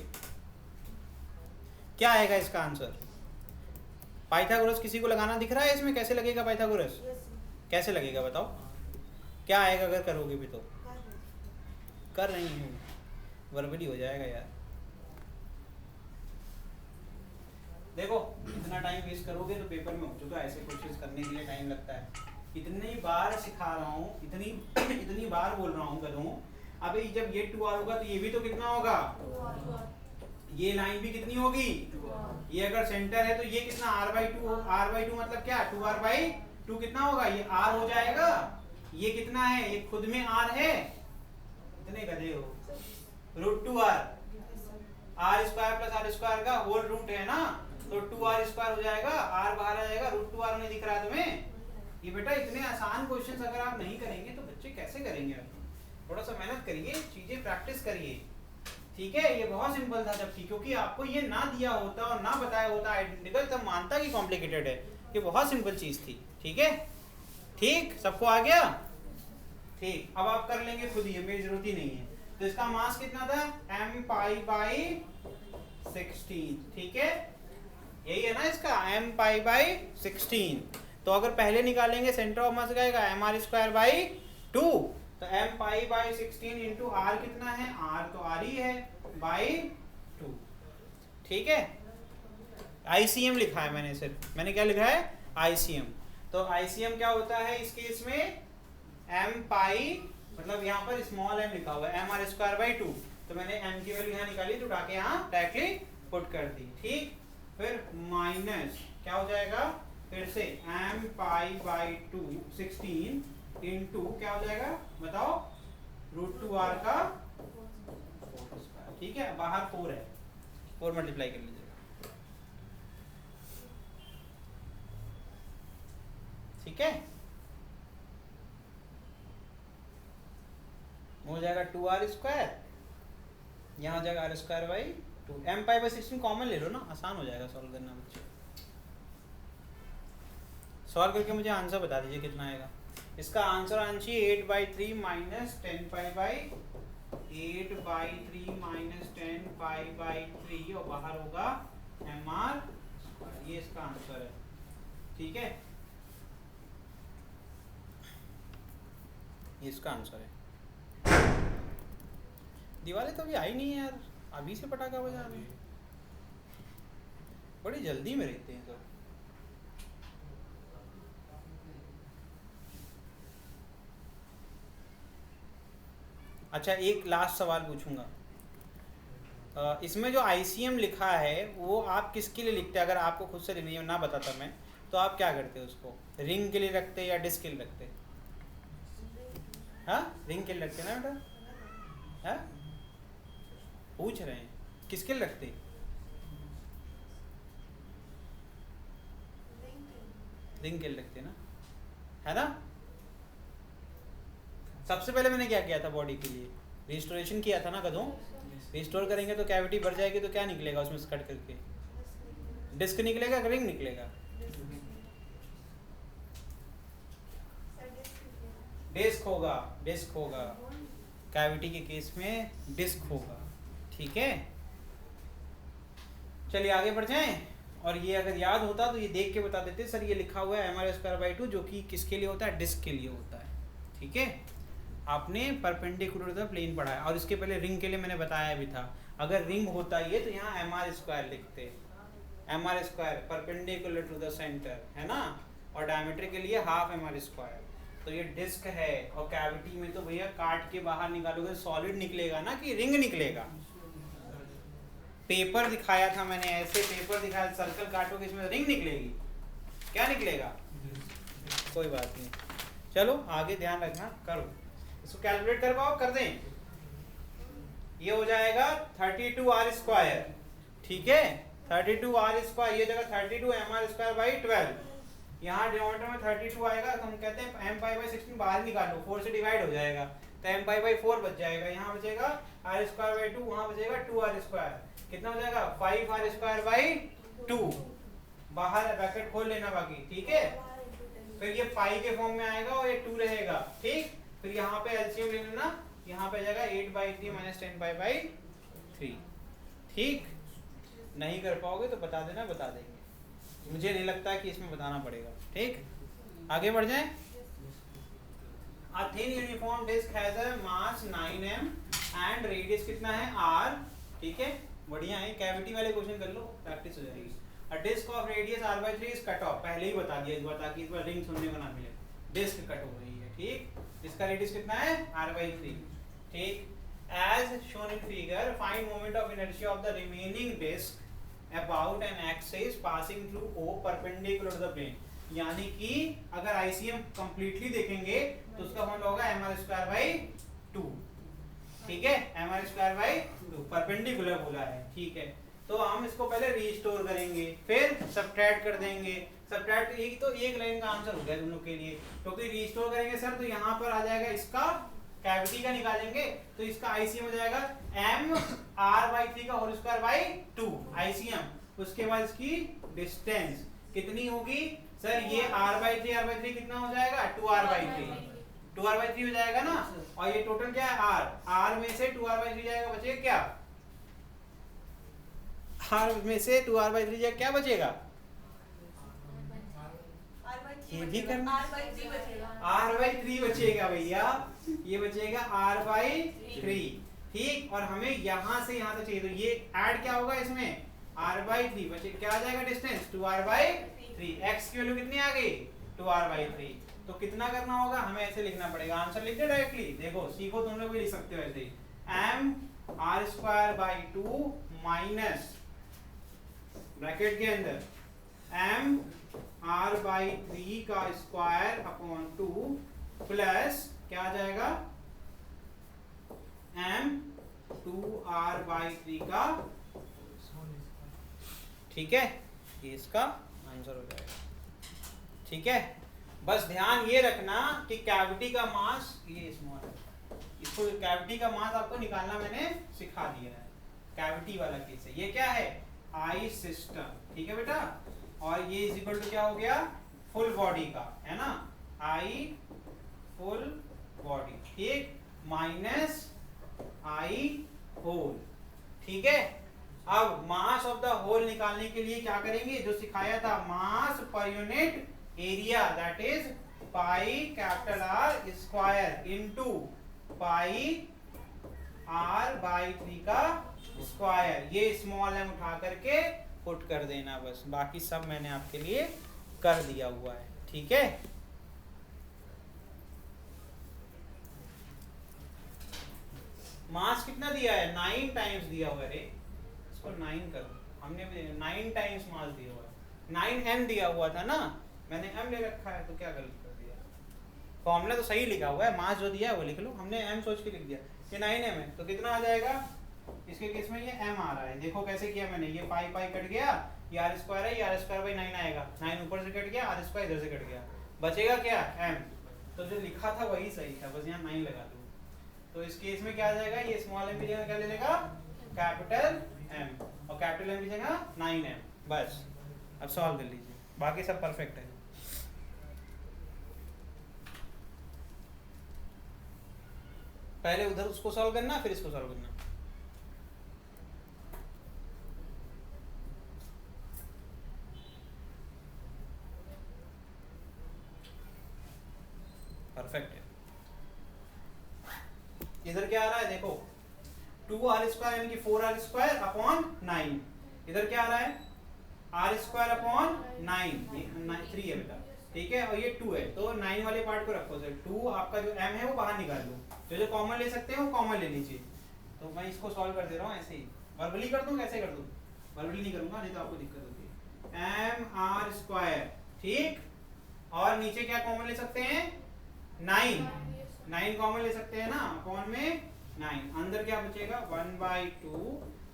क्या आएगा इसका आंसर, पाइथागोरस किसी को लगाना दिख रहा है इसमें, कैसे लगेगा पाइथागोरस, कैसे लगेगा बताओ, क्या आएगा अगर करोगे भी तो, कर रही हूँ वर्बली हो जाएगा यार। देखो इतना टाइम वेस्ट करोगे तो पेपर में हो चुका, ऐसे क्वेश्चंस करने के लिए टाइम लगता है, इतनी बार सिखा रहा हूँ, इतनी बार बोल रहा हूँ करूँ, अभी जब ये 2r होगा तो ये भी तो कितना होगा, ये लाइन भी कितनी होगी, ये अगर सेंटर है तो ये कितना r/2 मतलब क्या 2r/2 कितना होगा, ये r हो जाएगा, ये कितना है, ये खुद में r है, इतने गधे हो, √2r, r square plus r square का होल रूट है ना, तो 2r स्क्वायर हो जाएगा, r बाहर आ जाएगा, √2r नहीं दिख रहा है तुम्हें। ये बेटा इतने आसान क्वेश्चंस अगर आप नहीं करेंगे तो बच्चे कैसे करेंगे, थोड़ा सा मेहनत करिए, चीजें प्रैक्टिस करिए, ठीक है। ये बहुत सिंपल था जबकि, क्योंकि आपको ये ना दिया होता और ना बताया होता आइडेंटिकल, तब मानता कि कॉम्प्लिकेटेड है, ये बहुत सिंपल चीज थी, ठीक है, ठीक, सबको आ गया, ठीक। अब आप कर लेंगे खुद ही, मेरी जरूरत ही नहीं है। तो इसका मास कितना था m/16, ठीक है, यही है ना इसका m/16। तो अगर पहले निकालेंगे सेंटर ऑफ मास आएगा mr²/2, तो m/16 इंटू r कितना है, r तो r ही है बाई 2, ठीक है। ICM लिखा है मैंने, सिर्फ मैंने क्या लिखा है ICM। तो ICM क्या होता है इस केस में, m/, मतलब यहाँ पर स्मॉल m लिखा हुआ है, mr²/2, तो मैंने m की वैल्यू यहाँ निकाली तो उठा के यहाँ डायरेक्टली पुट कर दी, ठीक। फिर माइनस क्या हो जाएगा, फिर से m/2 16 इंटू क्या हो जाएगा बताओ, √2r का, ठीक है, बाहर 4 है, 4 मल्टीप्लाई कर लीजिएगा, ठीक है, हो जाएगा 2r स्क्वायर, यहाँ हो जाएगा r²/2, m/16 कॉमन ले लो ना, आसान हो जाएगा सॉल्व करना बच्चे। सॉल्व करके मुझे आंसर बता दीजिए कितना आएगा। इसका आंसर आंशी 8/3 माइनस 10π/8/3 माइनस 10π/3 और बाहर होगा mr², ये इसका आंसर है, ठीक है, ये इसका आंसर है। दिवाली तो अभी आई नहीं है यार, अभी से पटाखा बजा रहे हैं, बड़ी जल्दी में रहते हैं सब। अच्छा एक लास्ट सवाल पूछूंगा, इसमें जो ICM लिखा है वो आप किसके लिए लिखते हैं, अगर आपको खुद से नहीं ना बताता मैं तो आप क्या करते उसको, रिंग के लिए रखते या डिस्क के लिए रखते, हाँ रिंग के लिए रखते ना बेटा, हाँ पूछ रहे हैं किसके लिए रखते, रिंग के लिए रखते ना, है ना। सबसे पहले मैंने क्या किया था बॉडी के लिए, रिस्टोरेशन किया था ना गधों, रिस्टोर करेंगे तो कैविटी बढ़ जाएगी तो क्या निकलेगा उसमें से कट करके, डिस्क निकलेगा, रिंग निकलेगा, डिस्क होगा, डिस्क होगा, कैविटी के केस में डिस्क होगा, ठीक है। चलिए आगे बढ़ जाएं, और ये अगर याद होता तो ये देख के बता देते सर ये लिखा हुआ है mr²/2 जो कि किसके लिए होता है, डिस्क के लिए होता है, ठीक है। आपने परपेंडिकुलर द प्लेन पढ़ा है, और इसके पहले रिंग के लिए मैंने बताया भी था, अगर रिंग होता ये तो यहाँ mr² लिखते, mr² perpendicular to the centre, है ना, और डायमीटर के लिए हाफ mr², तो ये डिस्क है, और कैविटी में तो भैया काट के बाहर निकालोगे सॉलिड निकलेगा ना कि रिंग निकलेगा, पेपर दिखाया था मैंने, ऐसे पेपर दिखाया, सर्कल काटोगे इसमें रिंग निकलेगी, क्या निकलेगा? कोई बात नहीं, चलो आगे ध्यान रखना, करो इसको, कैलकुलेट कर पाओ, कर दें। ये हो जाएगा 32r², ठीक है, 32r², ये जगह 32mr²/12, यहाँ डिनोमिनेटर में 32 आएगा तो हम कहते हैं m/16 बाहर निकालो, 4 से डिवाइड हो जाएगा तो m/4 बच जाएगा, यहाँ बचेगा r²/2, वहाँ बचेगा 2r², कितना हो जाएगा 5r²/2, बाहर ब्रैकेट खोल लेना बाकी, ठीक है। फिर ये पाई के फॉर्म में आएगा और ये 2 रहेगा, ठीक। फिर यहाँ पे एलसीएम ले लेना, यहाँ पे आ जाएगा 8/3 - 10π/3, ठीक। नहीं कर पाओगे तो बता देना, बता देंगे, मुझे नहीं लगता कि इसमें बताना पड़ेगा, ठीक। आगे बढ़ जाएं। A thin uniform disk has a mass 9m and radius कितना है r, ठीक है, बढ़िया है, कैविटी वाले क्वेश्चन कर लो, प्रैक्टिस हो जाएगी। A disk of radius r/3 is cut off, पहले ही बता दिया इस बार ताकि इस बार रिंग सुनने को ना मिले, डिस्क कट हो रही है, ठीक। इसका रेडियस कितना है r/3, ठीक। As shown in figure, find moment of inertia of the remaining disk about an axis passing through O perpendicular to the plane, यानी कि अगर आईसीएम कंप्लीटली देखेंगे तो उसका फॉर्मूला होगा mr²/2, ठीक है, mr²/2 परपेंडिकुलर बोला है, ठीक है। तो हम इसको पहले रीस्टोर करेंगे, फिर सब्ट्रैक्ट कर देंगे, सब्ट्रैक्ट एक तो एक लाइन का आंसर हो गया दोनों के लिए, क्योंकि रीस्टोर करेंगे सर तो यहाँ पर आ जाएगा, इसका कैविटी का निकालेंगे तो इसका आईसीएम हो जाएगा mr/3 का होल स्क्वायर बाई 2 आईसीएम, उसके बाद इसकी डिस्टेंस कितनी होगी सर, ये r/3 कितना हो जाएगा 2r/3 हो जाएगा ना, और ये टोटल क्या है r में से 2r/3 जाएगा, बचेगा क्या, r में से 2r/3 जाएगा, क्या बचेगा, ये भी करना, r/3 बचेगा भैया, ये बचेगा r/3, ठीक। और हमें यहाँ से यहाँ तक चाहिए, तो ये ऐड क्या होगा इसमें r/3 बचे, क्या आ जाएगा डिस्टेंस 2r/3, x की वैल्यू कितनी आ गई 2r/3, तो कितना करना होगा, हमें ऐसे लिखना पड़ेगा, आंसर लिख दे डायरेक्टली, देखो सीखो, तुम लोग भी लिख सकते हो ऐसे ही, mr²/2 माइनस ब्रैकेट के अंदर mr/3 का स्क्वायर अपॉन 2 प्लस क्या आ जाएगा m2r/3 का, ठीक है, ये इसका आंसर हो जाएगा, ठीक है। बस ध्यान ये रखना कि कैविटी का मास ये स्मॉल है, इसको कैविटी का मास आपको निकालना मैंने सिखा दिया है, कैविटी वाला केस है, ये क्या है आई सिस्टम, ठीक है बेटा, और ये इज इक्वल टू क्या हो गया फुल बॉडी का, है ना, आई फुल बॉडी, ठीक, माइनस आई होल, ठीक है। अब मास ऑफ द होल निकालने के लिए क्या करेंगे, जो सिखाया था, mass per unit area, that is pi capital R square into pi r/3 का स्क्वायर, ये स्मॉल m उठा करके पुट कर देना, बस बाकी सब मैंने आपके लिए कर दिया हुआ है, ठीक है। मास कितना दिया है 9 टाइम्स दिया हुआ है, इसको 9 करो, हमने 9 टाइम्स मास दिया हुआ है, 9m दिया हुआ था ना, मैंने m ले रखा है, तो क्या गलत कर दिया, फॉर्मूला तो सही लिखा हुआ है, मास जो दिया है वो लिख लो, हमने m सोच के लिख दिया, ये 9m है तो कितना आ जाएगा, इसके केस में ये m आ रहा है, देखो कैसे किया मैंने, ये पाई पाई कट गया, ये r² है, ये r²/9 आएगा, 9 ऊपर से कट गया, r² इधर से कट गया, बचेगा क्या m, तो जो लिखा था वही सही था, बस यहाँ 9 लगा दो, तो इस केस में क्या आ जाएगा, ये स्मॉल m की जगह क्या ले लेगा कैपिटल M, और कैपिटल M की जगह 9m, बस अब सॉल्व कर लीजिए, बाकी सब परफेक्ट है। पहले उधर उसको सॉल्व करना, फिर इसको सॉल्व करना, परफेक्ट है। इधर क्या आ रहा है देखो, 2r² यानी कि 4r² अपॉन 9, इधर क्या आ रहा है r² अपॉन 9, ये 3 है बेटा, ठीक है, और ये 2 है, तो 9 वाले पार्ट को रखो सर, 2 आपका जो m है वो बाहर निकाल लो, जो कॉमन ले सकते हैं वो कॉमन ले लीजिए, तो मैं इसको सॉल्व कर दे रहा हूँ ऐसे ही, वर्बली कर दूं, कैसे कर दूं? वर्बली नहीं करूंगा, नहीं तो आपको दिक्कत होती है। mr², ठीक। और नीचे क्या कॉमन ले सकते हैं? 9 कॉमन ले सकते हैं ना, अपॉन में 9। अंदर क्या बचेगा? 1/2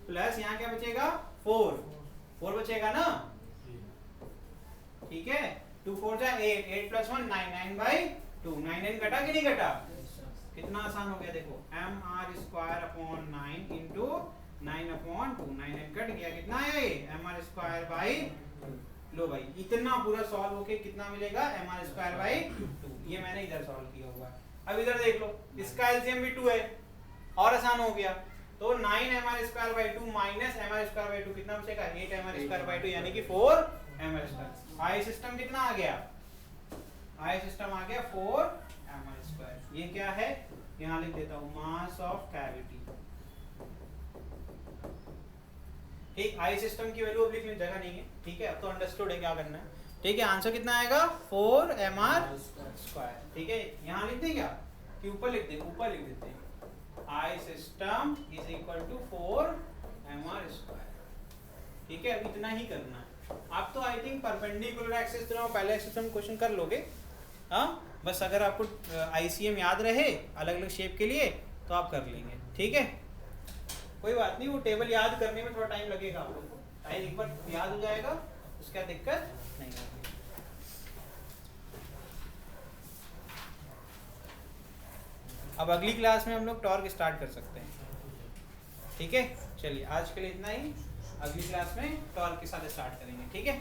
प्लस यहाँ क्या बचेगा? 4 बचेगा ना, ठीक है। 2 4 जा 8 + 1 9, 9/2। 9 कटा कि नहीं कटा? कितना आसान हो गया देखो, mr²/9 इंटू 9/2। 9 कट गया, कितना है ये? mr²/2। लो भाई, इतना पूरा सॉल्व होके कितना मिलेगा? mr²/2। ये मैंने इधर सॉल्व किया हुआ है। अब इधर देख लो, इसका एलसीएम भी 2 है, और आसान हो गया। तो 9 mr²/2 माइनस mr²/2 कितना बचेगा? 8 mr²/2, यानी कि 4 mr²। आई सिस्टम कितना आ गया? आई सिस्टम आ गया 4 mr²। ये क्या है? यहाँ लिख देता हूँ, मास ऑफ कैविटी। ठीक, आई सिस्टम की वैल्यू अब लिखने की जगह नहीं है, ठीक है। अब तो अंडरस्टूड है क्या करना है, ठीक है। आंसर कितना आएगा? 4 mr², ठीक है। यहाँ लिख दें क्या कि ऊपर लिख दें? ऊपर लिख देते हैं, I system is equal to 4 mr², ठीक है। अब इतना ही करना है। आप तो आई थिंक परपेंडिकुलर एक्सिस तो पहले एक्सिस में क्वेश्चन कर लोगे, हाँ। बस अगर आपको आईसीएम याद रहे अलग अलग शेप के लिए तो आप कर लेंगे, ठीक है। कोई बात नहीं, वो टेबल याद करने में थोड़ा टाइम लगेगा आप लोग को, एक बार याद हो जाएगा, उसका दिक्कत नहीं होगी। अब अगली क्लास में हम लोग टॉर्क स्टार्ट कर सकते हैं, ठीक है। चलिए आज के लिए इतना ही, अगली क्लास में टॉर्क के साथ स्टार्ट करेंगे, ठीक है।